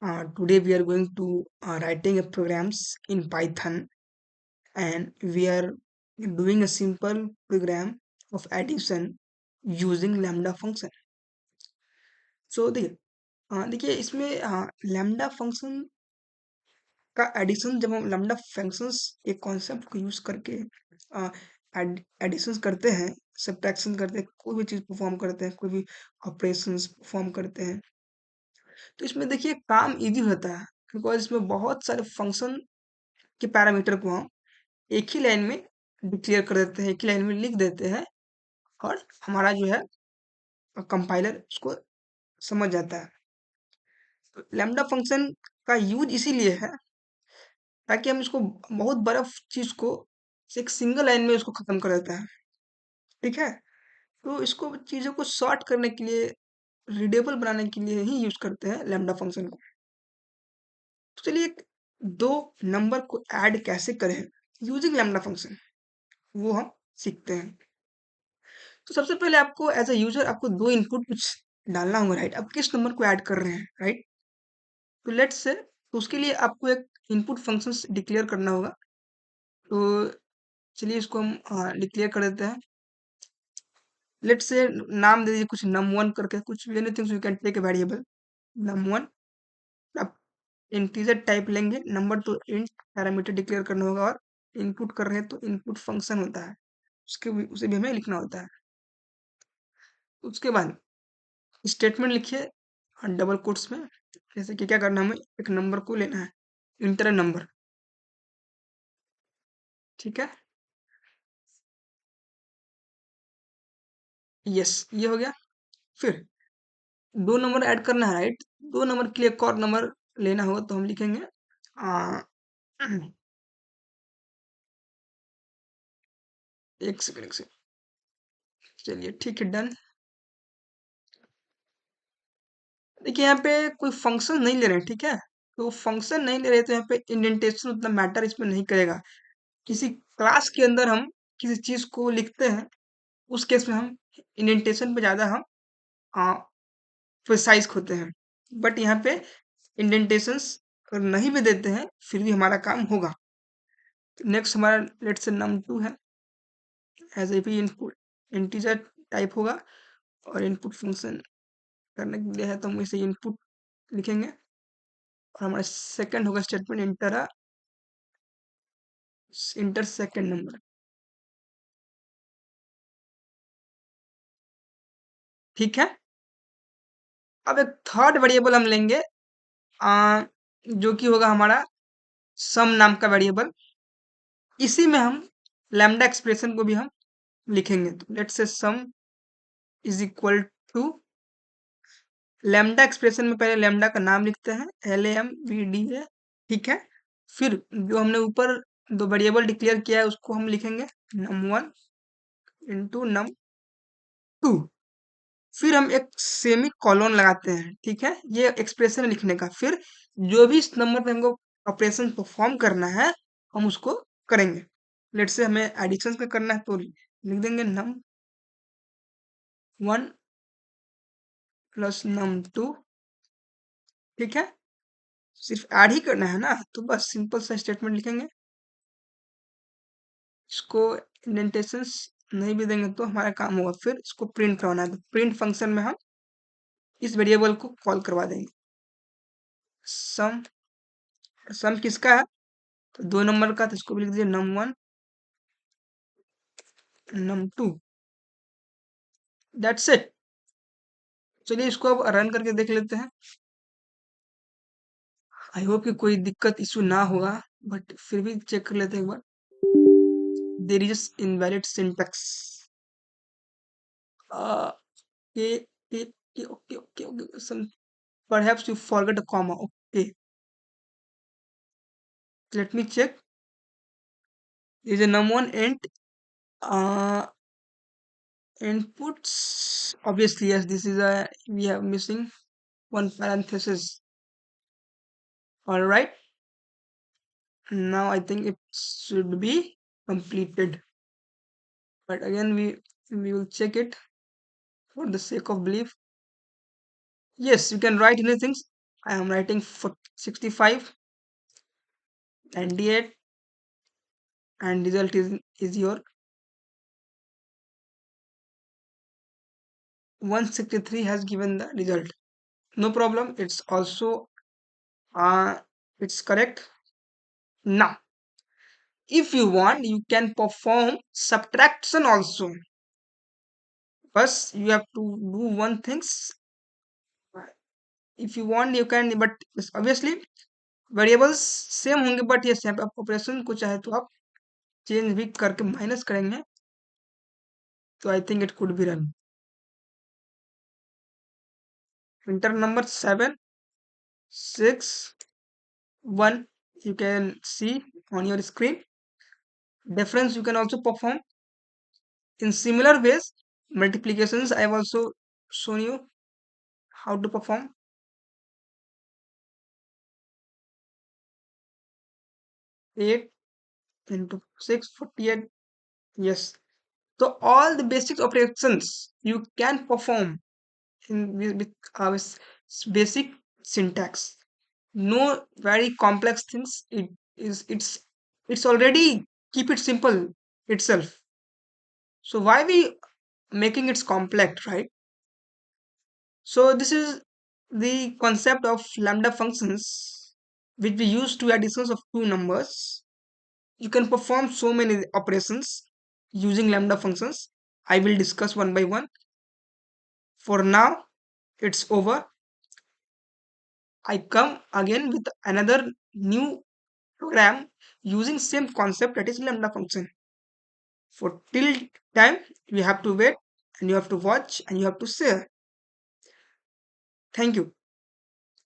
Today we are going to writing a programs in Python, and we are doing a simple program of addition using lambda function. So देखिए इसमें lambda function का addition, जब हम lambda functions एक concept को use करके editions करते हैं, सब्ट्रैक्शन करते हैं, कोई भी चीज परफॉर्म करते हैं, कोई भी ऑपरेशंस परफॉर्म करते हैं, तो इसमें देखिए काम इजी होता है, बिकॉज इसमें बहुत सारे फंक्शन के पैरामीटर को हम एक ही लाइन में डिक्लेयर कर देते हैं, एक ही लाइन में लिख देते हैं, और हमारा जो है कंपाइलर उसको समझ जाता है। तो लैम्डा फंक्शन का यूज इसीलिए है ताकि हम इसको बहुत बड़ा चीज को एक सिंगल लाइन में उसको खत्म कर देता है। ठीक है, तो इसको चीजों को सॉर्ट करने के लिए, रीडेबल बनाने के लिए ही यूज करते हैं लैम्डा फंक्शन को। तो चलिए दो नंबर को ऐड कैसे करें यूजिंग लैम्डा फंक्शन, वो हम सीखते हैं। तो सबसे पहले आपको एज अ यूजर आपको दो इनपुट कुछ डालना होगा, राइट? आप किस नंबर को ऐड कर रहे हैं, राइट? तो लेट्स से, तो उसके लिए आपको एक इनपुट फंक्शन डिक्लेयर करना होगा। तो चलिए इसको हम डिक्लेयर कर देते हैं। लेट्स से नाम दे दीजिए कुछ num1 करके, कुछ भी anything, you can take a variable num1। आप इंटीजर टाइप लेंगे, नंबर तो इंट पैरामीटर डिक्लेयर करना होगा, और इनपुट कर रहे हैं तो इनपुट फंक्शन होता है, उसे भी हमें लिखना होता है। उसके बाद स्टेटमेंट लिखिए डबल कोट्स में, जैसे कि क्या करना है, हमें एक नंबर को लेना है, इंटर नंबर। ठीक है, यस, ये हो गया। फिर दो नंबर ऐड करना है, राइट? दो नंबर के लिए एक और नंबर लेना होगा, तो हम लिखेंगे आ, एक सेकंड, एक सेकंड, चलिए ठीक है, डन। देखिए यहाँ पे कोई फंक्शन नहीं ले रहे हैं, ठीक है? तो फंक्शन नहीं ले रहे तो यहाँ पे इंडेंटेशन उतना मैटर इसमें नहीं करेगा। किसी क्लास के अंदर हम किसी चीज को लिखते हैं, उस केस में हम इंडेंटेशन पे ज्यादा हम प्रिसाइज होते हैं। बट यहाँ पे इंडेंटेशंस अगर नहीं भी देते हैं फिर भी हमारा काम होगा। नेक्स्ट हमारा लेट्स से num2 है, एज ए भी इनपुट इंटीजर टाइप होगा, और इनपुट फंक्शन करने के लिए है तो हम इसे इनपुट लिखेंगे, और हमारा सेकंड होगा स्टेटमेंट इंटर सेकंड नंबर। ठीक है, अब एक थर्ड वेरिएबल हम लेंगे, आ, जो कि होगा हमारा सम नाम का वेरिएबल। इसी में हम लैम्डा एक्सप्रेशन को भी हम लिखेंगे। तो let's say sum is equal to, lambda expression में पहले लैम्डा का नाम लिखते हैं, LAMVDA। ठीक है, फिर जो हमने ऊपर दो वेरिएबल डिक्लेयर किया है उसको हम लिखेंगे num1 इंटू num2। फिर हम एक सेमी कॉलन लगाते हैं, ठीक है, ये एक्सप्रेशन लिखने का। फिर जो भी इस नंबर पे हमको ऑपरेशन परफॉर्म करना है हम उसको करेंगे। लेट से हमें एडिशन का करना है तो लिख देंगे num1 प्लस num2। ठीक है, सिर्फ ऐड ही करना है ना, तो बस सिंपल सा स्टेटमेंट लिखेंगे। इसको इंडेंटेशंस नहीं भी देंगे तो हमारा काम होगा। फिर इसको प्रिंट करवाना है, तो प्रिंट फंक्शन में हम इस वेरिएबल को कॉल करवा देंगे। सम, सम किसका है? तो दो नंबर का, तो इसको भी लिख दीजिए num1 num2। That's it. चलिए इसको अब रन करके देख लेते हैं। आई होप कि कोई दिक्कत इशू ना होगा, बट फिर भी चेक कर लेते हैं एक बार। There is invalid syntax. Okay okay okay okay okay, some perhaps you forget a comma. Okay, let me check. is a num1 int inputs. Obviously yes, this is a, we have missing one parenthesis. All right, now I think it should be completed, but again we will check it for the sake of belief. Yes, you can write anything. I am writing for 65, 98, and result is your 163 has given the result. No problem. It's also uh, it's correct. Now, if you want, you can perform subtraction also. First, you have to do one things. If you want, you can, but obviously variables same होंगे, but ये same operation को चाहे तो आप change भी करके minus करेंगे तो I think it could be run. Inter number 761 you can see on your screen. Difference you can also perform in similar ways. Multiplications I have also shown you how to perform. 8 into 6 48. Yes, so all the basic operations you can perform with basic syntax. No very complex things. It's already keep it simple itself. So why we making it complex, right? So this is the concept of lambda functions, which we use to additions of two numbers. You can perform so many operations using lambda functions. I will discuss one by one. For now, it's over. I come again with another new program using same concept, that is lambda function. For till time you have to wait and you have to watch and you have to share. Thank you.